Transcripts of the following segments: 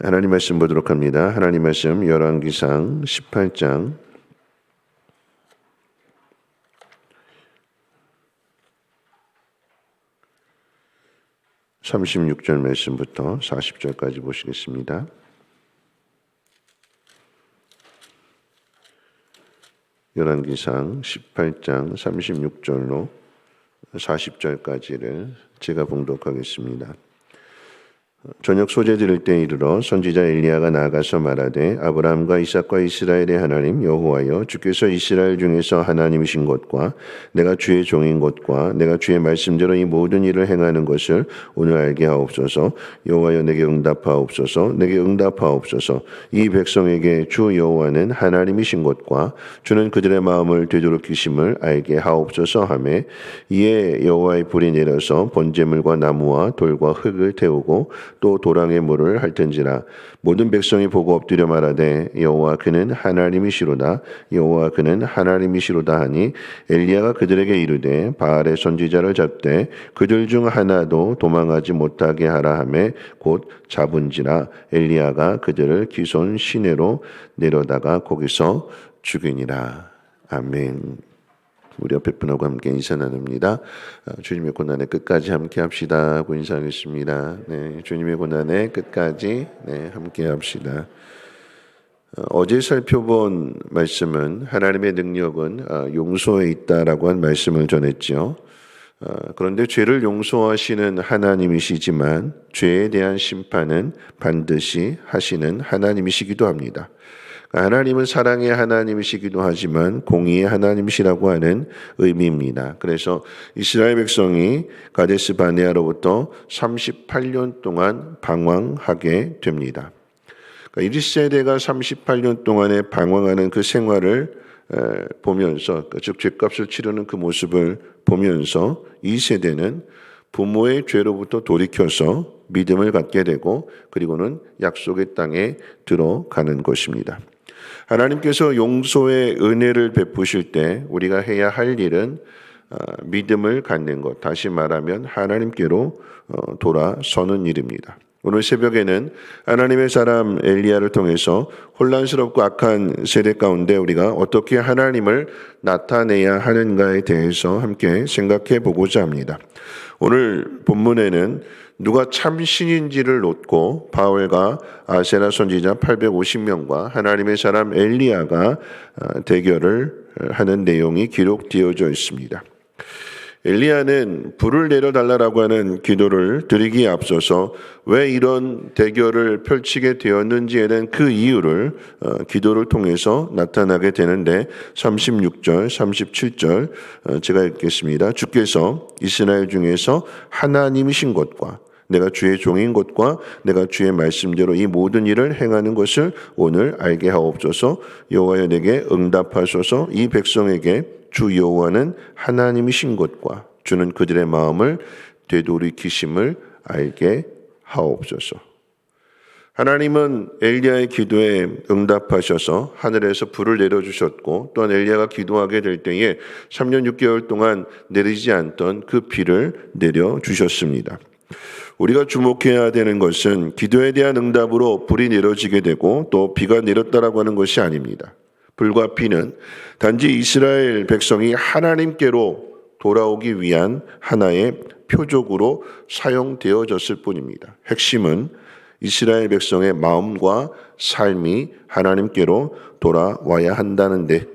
하나님 말씀 보도록 합니다. 하나님 말씀 열왕기상 18장 36절 말씀부터 40절까지 보시겠습니다. 열왕기상 18장 36절로 40절까지를 제가 봉독하겠습니다. 저녁 소재 들을 때 이르러 선지자 엘리야가 나아가서 말하되 아브라함과 이삭과 이스라엘의 하나님 여호와여, 주께서 이스라엘 중에서 하나님이신 것과 내가 주의 종인 것과 내가 주의 말씀대로 이 모든 일을 행하는 것을 오늘 알게 하옵소서. 여호와여, 내게 응답하옵소서. 내게 응답하옵소서. 이 백성에게 주 여호와는 하나님이신 것과 주는 그들의 마음을 되돌이키심을 알게 하옵소서 하매, 이에 여호와의 불이 내려서 번제물과 나무와 돌과 흙을 태우고 또 도랑에 물을 핥은지라. 모든 백성이 보고 엎드려 말하되 여호와 그는 하나님이시로다, 여호와 그는 하나님이시로다 하니, 엘리야가 그들에게 이르되 바알의 선지자를 잡되 그들 중 하나도 도망하지 못하게 하라 하매 곧 잡은지라. 엘리야가 그들을 기손 시내로 내려다가 거기서 죽이니라. 아멘. 우리 옆에 분하고 함께 인사 나눕니다. 주님의 고난의 끝까지 함께 합시다 하고 인사하겠습니다. 네, 주님의 고난의 끝까지 함께 합시다. 어제 살펴본 말씀은 하나님의 능력은 용서에 있다라고 한 말씀을 전했죠. 그런데 죄를 용서하시는 하나님이시지만 죄에 대한 심판은 반드시 하시는 하나님이시기도 합니다. 하나님은 사랑의 하나님이시기도 하지만 공의의 하나님이시라고 하는 의미입니다. 그래서 이스라엘 백성이 가데스 바네아로부터 38년 동안 방황하게 됩니다. 1세대가 38년 동안에 방황하는 그 생활을 보면서, 즉 죄값을 치르는 그 모습을 보면서 2세대는 부모의 죄로부터 돌이켜서 믿음을 갖게 되고 그리고는 약속의 땅에 들어가는 것입니다. 하나님께서 용서의 은혜를 베푸실 때 우리가 해야 할 일은 믿음을 갖는 것, 다시 말하면 하나님께로 돌아서는 일입니다. 오늘 새벽에는 하나님의 사람 엘리야를 통해서 혼란스럽고 악한 세대 가운데 우리가 어떻게 하나님을 나타내야 하는가에 대해서 함께 생각해 보고자 합니다. 오늘 본문에는 누가 참 신인지를 놓고 바울과 아세라 선지자 850명과 하나님의 사람 엘리야가 대결을 하는 내용이 기록되어져 있습니다. 엘리야는 불을 내려달라고 하는 기도를 드리기에 앞서서 왜 이런 대결을 펼치게 되었는지에는 그 이유를 기도를 통해서 나타나게 되는데 36절, 37절 제가 읽겠습니다. 주께서 이스라엘 중에서 하나님이신 것과 내가 주의 종인 것과 내가 주의 말씀대로 이 모든 일을 행하는 것을 오늘 알게 하옵소서. 여호와여, 내게 응답하소서. 이 백성에게 주 여호와는 하나님이신 것과 주는 그들의 마음을 되돌이키심을 알게 하옵소서. 하나님은 엘리야의 기도에 응답하셔서 하늘에서 불을 내려주셨고, 또한 엘리야가 기도하게 될 때에 3년 6개월 동안 내리지 않던 그 비를 내려주셨습니다. 우리가 주목해야 되는 것은 기도에 대한 응답으로 불이 내려지게 되고 또 비가 내렸다라고 하는 것이 아닙니다. 불과 비는 단지 이스라엘 백성이 하나님께로 돌아오기 위한 하나의 표적으로 사용되어졌을 뿐입니다. 핵심은 이스라엘 백성의 마음과 삶이 하나님께로 돌아와야 한다는 데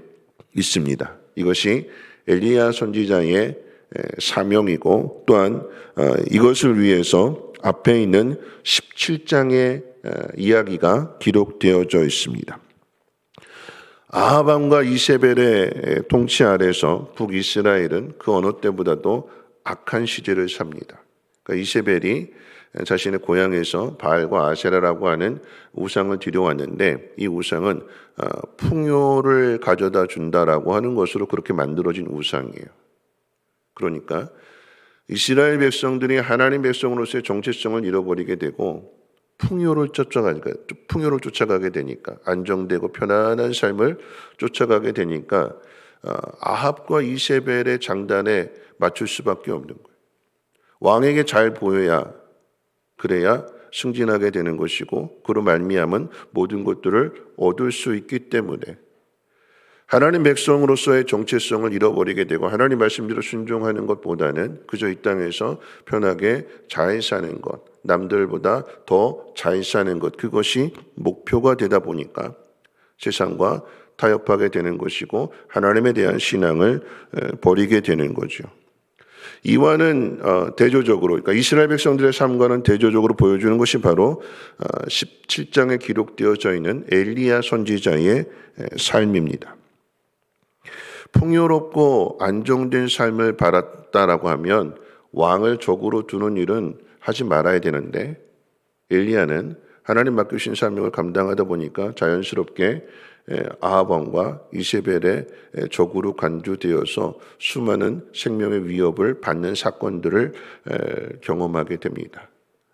있습니다. 이것이 엘리야 선지자의 사명이고, 또한 이것을 위해서 앞에 있는 17장의 이야기가 기록되어져 있습니다. 아합 왕과 이세벨의 통치 아래서 북이스라엘은 그 어느 때보다도 악한 시대를 삽니다. 그러니까 이세벨이 자신의 고향에서 바알과 아세라라고 하는 우상을 들여왔는데, 이 우상은 풍요를 가져다 준다라고 하는 것으로 그렇게 만들어진 우상이에요. 그러니까 이스라엘 백성들이 하나님 백성으로서의 정체성을 잃어버리게 되고 풍요를 쫓아가게 되니까, 안정되고 편안한 삶을 쫓아가게 되니까 아합과 이세벨의 장단에 맞출 수밖에 없는 거예요. 왕에게 잘 보여야, 그래야 승진하게 되는 것이고 그로 말미암은 모든 것들을 얻을 수 있기 때문에 하나님 백성으로서의 정체성을 잃어버리게 되고 하나님 말씀대로 순종하는 것보다는 그저 이 땅에서 편하게 잘 사는 것, 남들보다 더 잘 사는 것, 그것이 목표가 되다 보니까 세상과 타협하게 되는 것이고 하나님에 대한 신앙을 버리게 되는 거죠. 이와는 대조적으로, 그러니까 이스라엘 백성들의 삶과는 대조적으로 보여주는 것이 바로 17장에 기록되어져 있는 엘리야 선지자의 삶입니다. 풍요롭고 안정된 삶을 바랐다라고 하면 왕을 적으로 두는 일은 하지 말아야 되는데 엘리야는 하나님 맡기신 사명을 감당하다 보니까 자연스럽게 아합 왕과 이세벨의 적으로 간주되어서 수많은 생명의 위협을 받는 사건들을 경험하게 됩니다.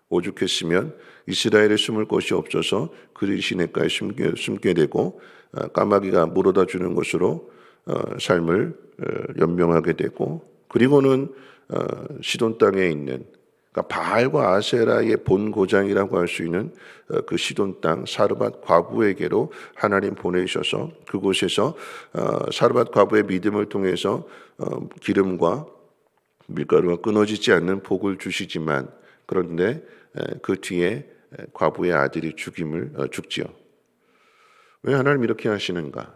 오죽했으면 이스라엘에 숨을 곳이 없어서 그리 시내가에 숨게 되고 까마귀가 물어다 주는 것으로 삶을 연명하게 되고 그리고는 시돈 땅에 있는 그러니까 바알과 아세라의 본 고장이라고 할 수 있는 그 시돈 땅 사르밧 과부에게로 하나님 보내셔서 그곳에서 사르밧 과부의 믿음을 통해서 기름과 밀가루가 끊어지지 않는 복을 주시지만 그런데 그 뒤에 과부의 아들이 죽지요. 왜 하나님 이렇게 하시는가?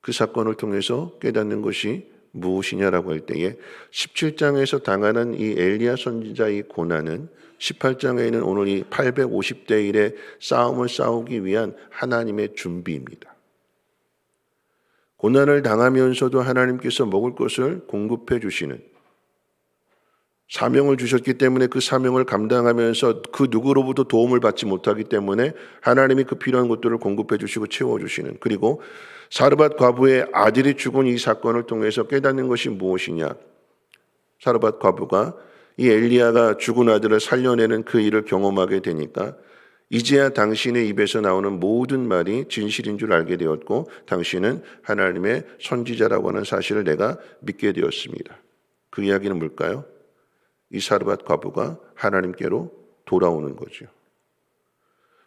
그 사건을 통해서 깨닫는 것이 무엇이냐라고 할 때에 17장에서 당하는 이 엘리야 선지자의 고난은 18장에는 오늘 이 850대 1의 싸움을 싸우기 위한 하나님의 준비입니다. 고난을 당하면서도 하나님께서 먹을 것을 공급해 주시는 사명을 주셨기 때문에 그 사명을 감당하면서 그 누구로부터 도움을 받지 못하기 때문에 하나님이 그 필요한 것들을 공급해 주시고 채워주시는 그리고 사르밧 과부의 아들이 죽은 이 사건을 통해서 깨닫는 것이 무엇이냐. 사르밧 과부가 이 엘리야가 죽은 아들을 살려내는 그 일을 경험하게 되니까 이제야 당신의 입에서 나오는 모든 말이 진실인 줄 알게 되었고 당신은 하나님의 선지자라고 하는 사실을 내가 믿게 되었습니다. 그 이야기는 뭘까요? 이 사르밧 과부가 하나님께로 돌아오는 거죠.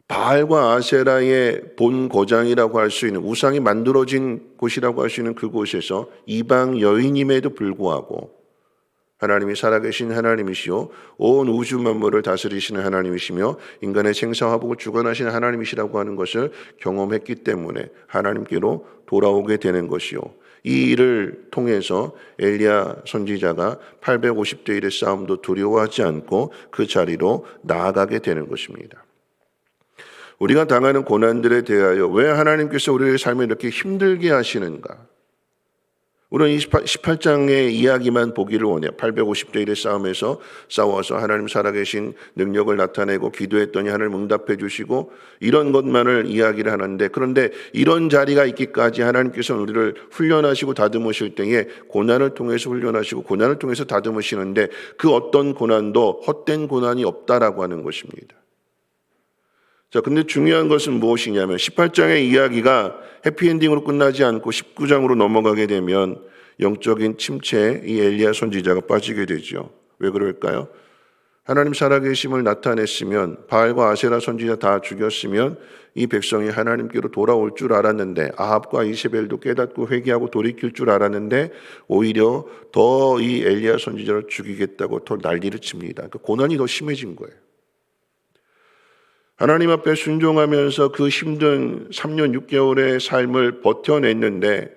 바알과 아세라의 본 고장이라고 할 수 있는 우상이 만들어진 곳이라고 할 수 있는 그곳에서 이방 여인임에도 불구하고 하나님이 살아계신 하나님이시요 온 우주 만물을 다스리시는 하나님이시며 인간의 생사화복을 주관하시는 하나님이시라고 하는 것을 경험했기 때문에 하나님께로 돌아오게 되는 것이요. 이 일을 통해서 엘리야 선지자가 850대 1의 싸움도 두려워하지 않고 그 자리로 나아가게 되는 것입니다. 우리가 당하는 고난들에 대하여 왜 하나님께서 우리의 삶을 이렇게 힘들게 하시는가? 우리는 18장의 이야기만 보기를 원해요. 850대 1의 싸움에서 싸워서 하나님 살아계신 능력을 나타내고 기도했더니 하나님 응답해 주시고 이런 것만을 이야기를 하는데 그런데 이런 자리가 있기까지 하나님께서 우리를 훈련하시고 다듬으실 때에 고난을 통해서 훈련하시고 고난을 통해서 다듬으시는데 그 어떤 고난도 헛된 고난이 없다라고 하는 것입니다. 자, 근데 중요한 것은 무엇이냐면 18장의 이야기가 해피엔딩으로 끝나지 않고 19장으로 넘어가게 되면 영적인 침체에 이 엘리야 선지자가 빠지게 되죠. 왜 그럴까요? 하나님 살아계심을 나타냈으면 바알과 아세라 선지자 다 죽였으면 이 백성이 하나님께로 돌아올 줄 알았는데 아합과 이세벨도 깨닫고 회개하고 돌이킬 줄 알았는데 오히려 더 이 엘리야 선지자를 죽이겠다고 더 난리를 칩니다. 그 고난이 더 심해진 거예요. 하나님 앞에 순종하면서 그 힘든 3년 6개월의 삶을 버텨냈는데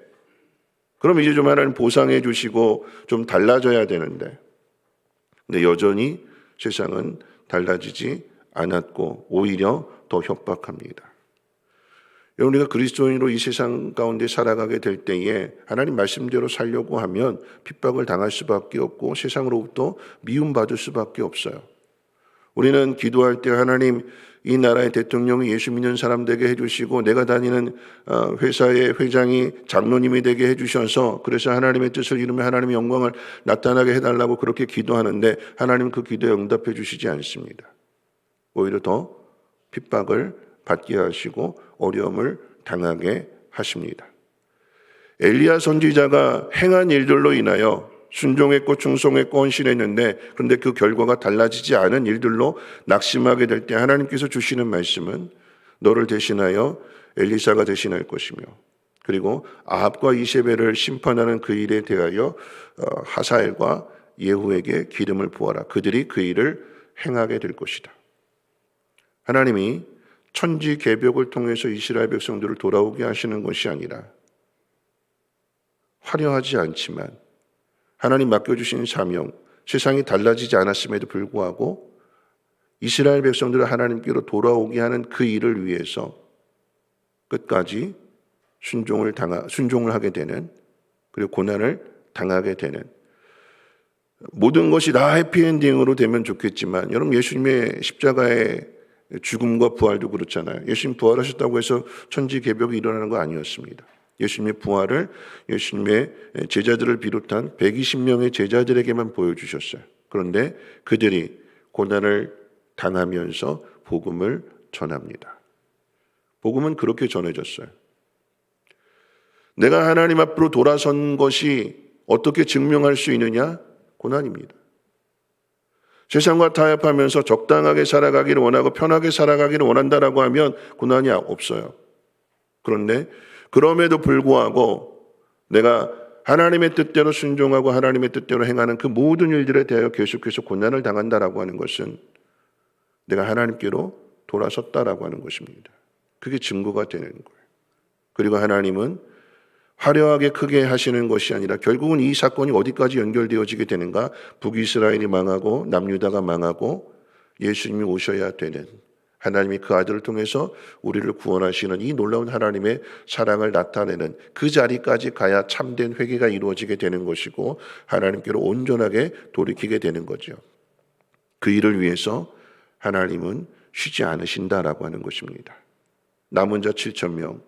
그럼 이제 좀 하나님 보상해 주시고 좀 달라져야 되는데 근데 여전히 세상은 달라지지 않았고 오히려 더 협박합니다. 우리가 그리스도인으로 이 세상 가운데 살아가게 될 때에 하나님 말씀대로 살려고 하면 핍박을 당할 수밖에 없고 세상으로부터 미움받을 수밖에 없어요. 우리는 기도할 때 하나님 이 나라의 대통령이 예수 믿는 사람 되게 해주시고 내가 다니는 회사의 회장이 장로님이 되게 해주셔서 그래서 하나님의 뜻을 이루며 하나님의 영광을 나타나게 해달라고 그렇게 기도하는데 하나님 그 기도에 응답해 주시지 않습니다. 오히려 더 핍박을 받게 하시고 어려움을 당하게 하십니다. 엘리야 선지자가 행한 일들로 인하여 순종했고 충성했고 헌신했는데 그런데 그 결과가 달라지지 않은 일들로 낙심하게 될 때 하나님께서 주시는 말씀은 너를 대신하여 엘리사가 대신할 것이며 그리고 아합과 이세벨을 심판하는 그 일에 대하여 하사엘과 예후에게 기름을 부어라. 그들이 그 일을 행하게 될 것이다. 하나님이 천지 개벽을 통해서 이스라엘 백성들을 돌아오게 하시는 것이 아니라 화려하지 않지만 하나님 맡겨주신 사명, 세상이 달라지지 않았음에도 불구하고 이스라엘 백성들을 하나님께로 돌아오게 하는 그 일을 위해서 끝까지 순종을 하게 되는, 그리고 고난을 당하게 되는, 모든 것이 다 해피엔딩으로 되면 좋겠지만 여러분, 예수님의 십자가의 죽음과 부활도 그렇잖아요. 예수님 부활하셨다고 해서 천지 개벽이 일어나는 거 아니었습니다. 예수님의 부활을 예수님의 제자들을 비롯한 120명의 제자들에게만 보여주셨어요. 그런데 그들이 고난을 당하면서 복음을 전합니다. 복음은 그렇게 전해졌어요. 내가 하나님 앞으로 돌아선 것이 어떻게 증명할 수 있느냐? 고난입니다. 세상과 타협하면서 적당하게 살아가기를 원하고 편하게 살아가기를 원한다라고 하면 고난이 없어요. 그런데 그럼에도 불구하고 내가 하나님의 뜻대로 순종하고 하나님의 뜻대로 행하는 그 모든 일들에 대하여 계속해서 고난을 당한다라고 하는 것은 내가 하나님께로 돌아섰다라고 하는 것입니다. 그게 증거가 되는 거예요. 그리고 하나님은 화려하게 크게 하시는 것이 아니라 결국은 이 사건이 어디까지 연결되어지게 되는가? 북이스라엘이 망하고 남유다가 망하고 예수님이 오셔야 되는, 하나님이 그 아들을 통해서 우리를 구원하시는 이 놀라운 하나님의 사랑을 나타내는 그 자리까지 가야 참된 회개가 이루어지게 되는 것이고 하나님께로 온전하게 돌이키게 되는 거죠. 그 일을 위해서 하나님은 쉬지 않으신다라고 하는 것입니다. 남은 자 7,000명,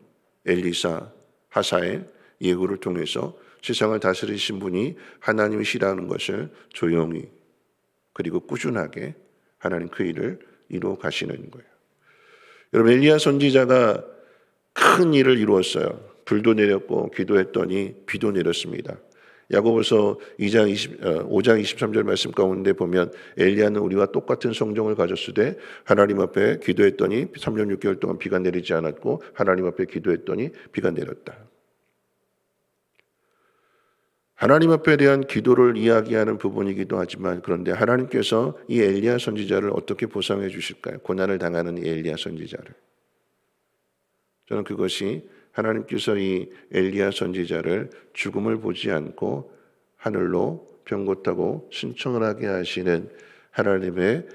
엘리사, 하사엘, 예후를 통해서 세상을 다스리신 분이 하나님이시라는 것을 조용히 그리고 꾸준하게 하나님 그 일을 이루어 가시는 거예요. 여러분, 엘리야 선지자가 큰 일을 이루었어요. 불도 내렸고 기도했더니 비도 내렸습니다. 야고보서 5장 23절 말씀 가운데 보면 엘리야는 우리와 똑같은 성정을 가졌으되 하나님 앞에 기도했더니 3년 6개월 동안 비가 내리지 않았고 하나님 앞에 기도했더니 비가 내렸다. 하나님 앞에 대한 기도를 이야기하는 부분이기도 하지만 그런데 하나님께서 이 엘리야 선지자를 어떻게 보상해 주실까요? 고난을 당하는 이 엘리야 선지자를. 저는 그것이 하나님께서 이 엘리야 선지자를 죽음을 보지 않고 하늘로 병고타고 승천을 하게 하시는 하나님의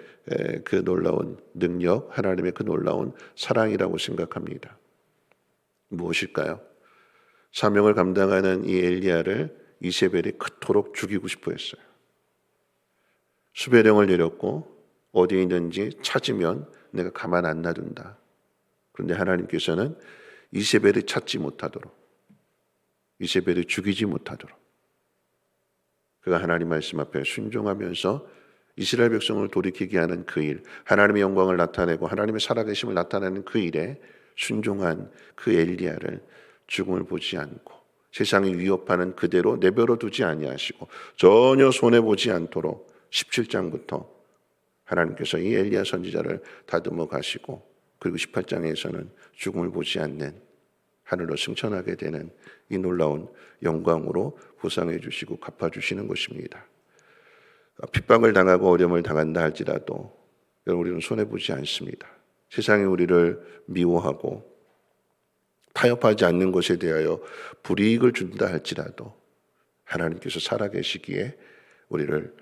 그 놀라운 능력, 하나님의 그 놀라운 사랑이라고 생각합니다. 무엇일까요? 사명을 감당하는 이 엘리야를 이세벨이 그토록 죽이고 싶어 했어요. 수배령을 내렸고 어디에 있는지 찾으면 내가 가만 안 놔둔다. 그런데 하나님께서는 이세벨이 찾지 못하도록, 이세벨이 죽이지 못하도록 그가 하나님 말씀 앞에 순종하면서 이스라엘 백성을 돌이키게 하는 그 일, 하나님의 영광을 나타내고 하나님의 살아계심을 나타내는 그 일에 순종한 그 엘리야를 죽음을 보지 않고 세상이 위협하는 그대로 내버려 두지 아니하시고 전혀 손해보지 않도록 17장부터 하나님께서 이 엘리야 선지자를 다듬어 가시고 그리고 18장에서는 죽음을 보지 않는 하늘로 승천하게 되는 이 놀라운 영광으로 보상해 주시고 갚아주시는 것입니다. 핍박을 당하고 어려움을 당한다 할지라도 우리는 손해보지 않습니다. 세상이 우리를 미워하고 타협하지 않는 것에 대하여 불이익을 준다 할지라도 하나님께서 살아계시기에 우리를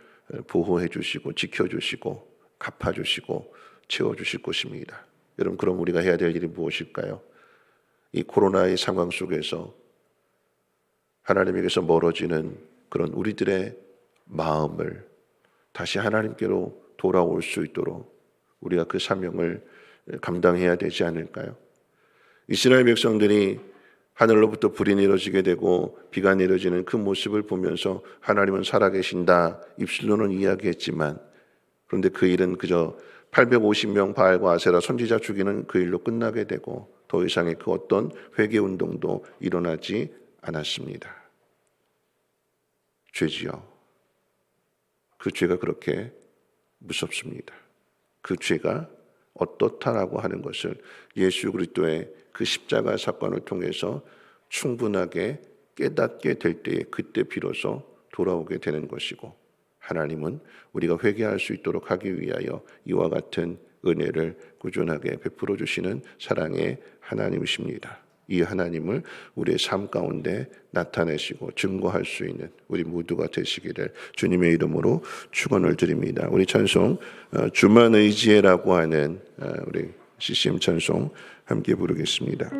보호해 주시고 지켜주시고 갚아주시고 채워주실 것입니다. 여러분, 그럼 우리가 해야 될 일이 무엇일까요? 이 코로나의 상황 속에서 하나님에게서 멀어지는 그런 우리들의 마음을 다시 하나님께로 돌아올 수 있도록 우리가 그 사명을 감당해야 되지 않을까요? 이스라엘 백성들이 하늘로부터 불이 내려지게 되고 비가 내려지는 그 모습을 보면서 하나님은 살아계신다 입술로는 이야기했지만 그런데 그 일은 그저 850명 바알과 아세라 선지자 죽이는 그 일로 끝나게 되고 더 이상의 그 어떤 회개 운동도 일어나지 않았습니다. 죄지요, 그 죄가 그렇게 무섭습니다. 그 죄가 어떻다라고 하는 것을 예수 그리스도의 그 십자가 사건을 통해서 충분하게 깨닫게 될 때에 그때 비로소 돌아오게 되는 것이고, 하나님은 우리가 회개할 수 있도록 하기 위하여 이와 같은 은혜를 꾸준하게 베풀어 주시는 사랑의 하나님이십니다. 이 하나님을 우리의 삶 가운데 나타내시고 증거할 수 있는 우리 모두가 되시기를 주님의 이름으로 축원을 드립니다. 우리 찬송 주만 의지해라고 하는 우리 CCM 찬송 함께 부르겠습니다.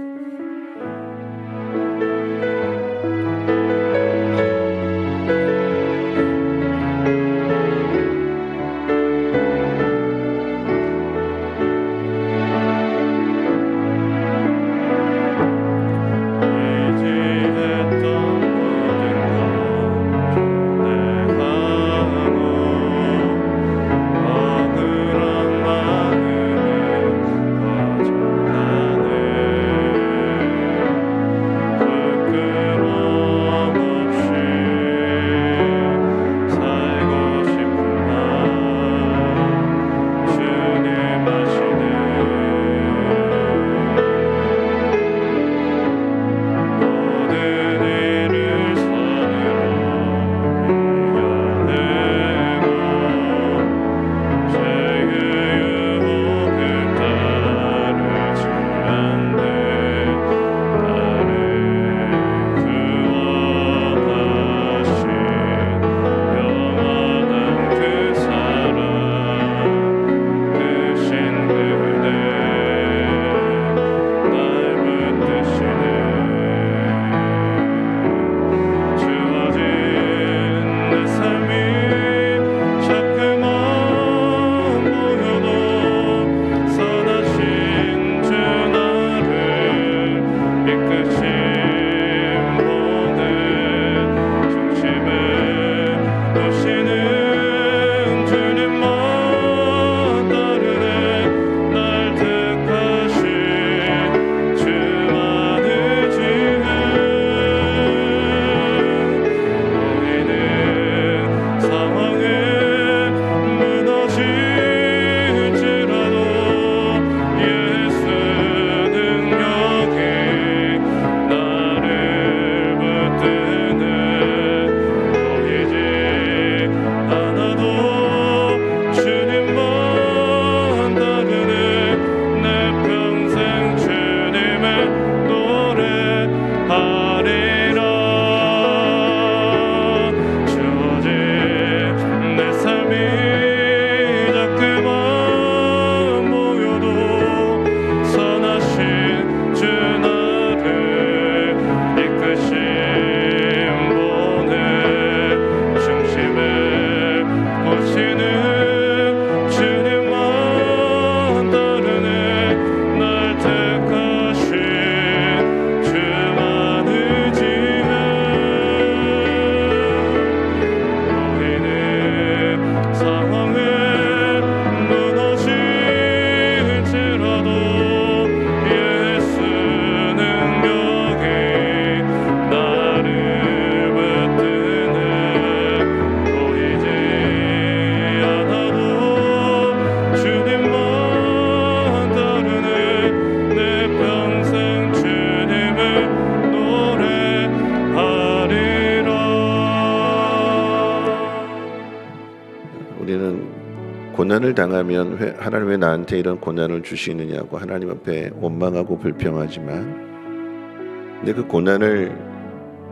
고난을 당하면 하나님 왜 나한테 이런 고난을 주시느냐고 하나님 앞에 원망하고 불평하지만, 근데 그 고난을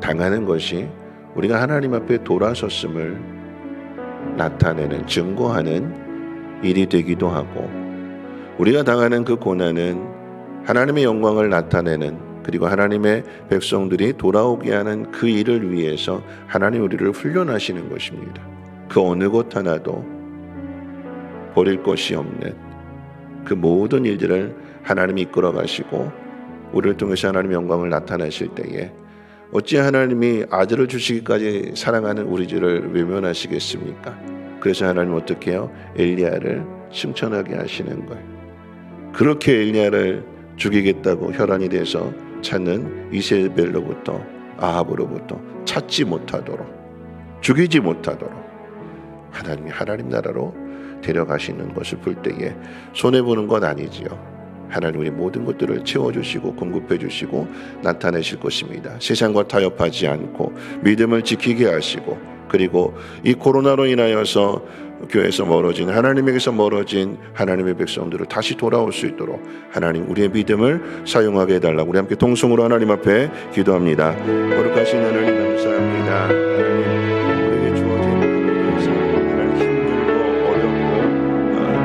당하는 것이 우리가 하나님 앞에 돌아섰음을 나타내는, 증거하는 일이 되기도 하고, 우리가 당하는 그 고난은 하나님의 영광을 나타내는, 그리고 하나님의 백성들이 돌아오게 하는 그 일을 위해서 하나님 우리를 훈련하시는 것입니다. 그 어느 것 하나도 버릴 것이 없는 그 모든 일들을 하나님이 이끌어 가시고 우리를 통해서 하나님의 영광을 나타내실 때에 어찌 하나님이 아들을 주시기까지 사랑하는 우리 죄를 외면하시겠습니까? 그래서 하나님 어떻게 해요? 엘리야를 승천하게 하시는 거예요. 그렇게 엘리야를 죽이겠다고 혈안이 돼서 찾는 이세벨로부터, 아합으로부터 찾지 못하도록, 죽이지 못하도록, 하나님이 하나님 나라로 데려가시는 것을 볼 때에 손해보는 건 아니지요. 하나님 우리 모든 것들을 채워주시고 공급해 주시고 나타내실 것입니다. 세상과 타협하지 않고 믿음을 지키게 하시고, 그리고 이 코로나로 인하여서 교회에서 멀어진, 하나님에게서 멀어진 하나님의 백성들을 다시 돌아올 수 있도록 하나님 우리의 믿음을 사용하게 해달라고 우리 함께 동성으로 하나님 앞에 기도합니다. 거룩하신 하나님 감사합니다. 하나님 우리에게 주어진 모든 삶, 하나님 힘들고 어렵고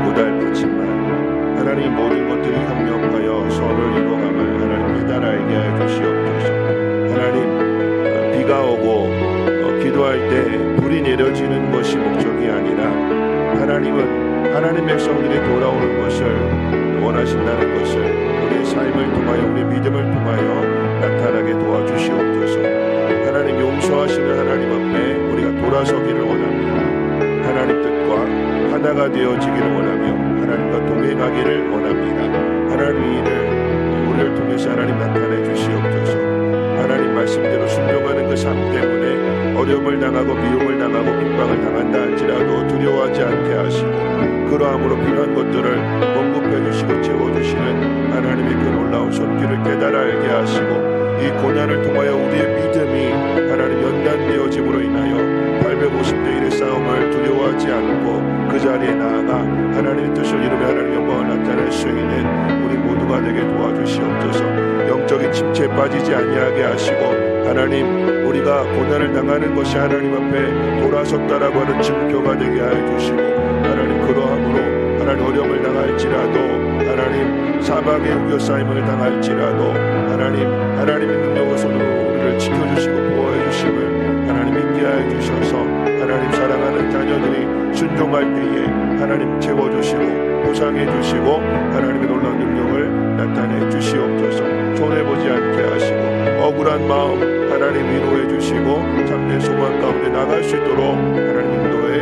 고달프지만 하나님 모든 것들이 협력하여 선을 이루어감을 하나님 깨달아 알게 해 주시옵소서. 하나님 비가 오고 기도할 때 불이 내려지는 것이 목적이 아니라 하나님은 하나님 백성들이 돌아오는 것을 원하신다는 것을 우리의 삶을 통하여 우리의 믿음을 통하여 나타나게 도와주시옵소서. 하나님 용서하시는 하나님 앞에 우리가 돌아서기를 원합니다. 하나님 뜻과 하나가 되어지기를 원하며 하나님과 동행하기를 원합니다. 하나님 이를 우리를 통해서 하나님 나타내 주시옵소서. 하나님 말씀대로 순종하는 그 삶 때문에 어려움을 당하고 미움을 당하고 핍박을 당한다 할지라도 두려워하지 않게 하시고, 그러함으로 필요한 것들을 공급해 주시고 채워주시는 하나님의 그 놀라운 손길을 깨달아 알게 하시고, 이 고난을 통하여 우리의 믿음이 하나님 연단되어짐으로 인하여 850대 1의 싸움을 두려워하지 않고 그 자리에 나아가 하나님의 뜻을 이루며 하나님의 영광을 나타낼 수 있는 우리 모두가 되게 도와주시옵소서. 영적인 침체에 빠지지 아니하게 하시고, 하나님 우리가 고난을 당하는 것이 하나님 앞에 돌아섰다라고 하는 증표가 되게 하여 주시고, 하나님 그러함으로 하나님 어려움을 당할지라도, 하나님 사방에 우겨싸임을 당할지라도 하나님의 능력의 손으로 우리를 지켜주시고 보호해 주심을 하나님 믿게 하여 주셔서, 하나님 사랑하는 자녀들이 순종할 때에 하나님 채워주시고 보상해 주시고 하나님의 놀라운 능력을 나타내 주시옵소서. 손해보지 않게 하시고 억울한 마음 하나님 위로해 주시고 참된 소망 가운데 나갈 수 있도록 하나님 인도해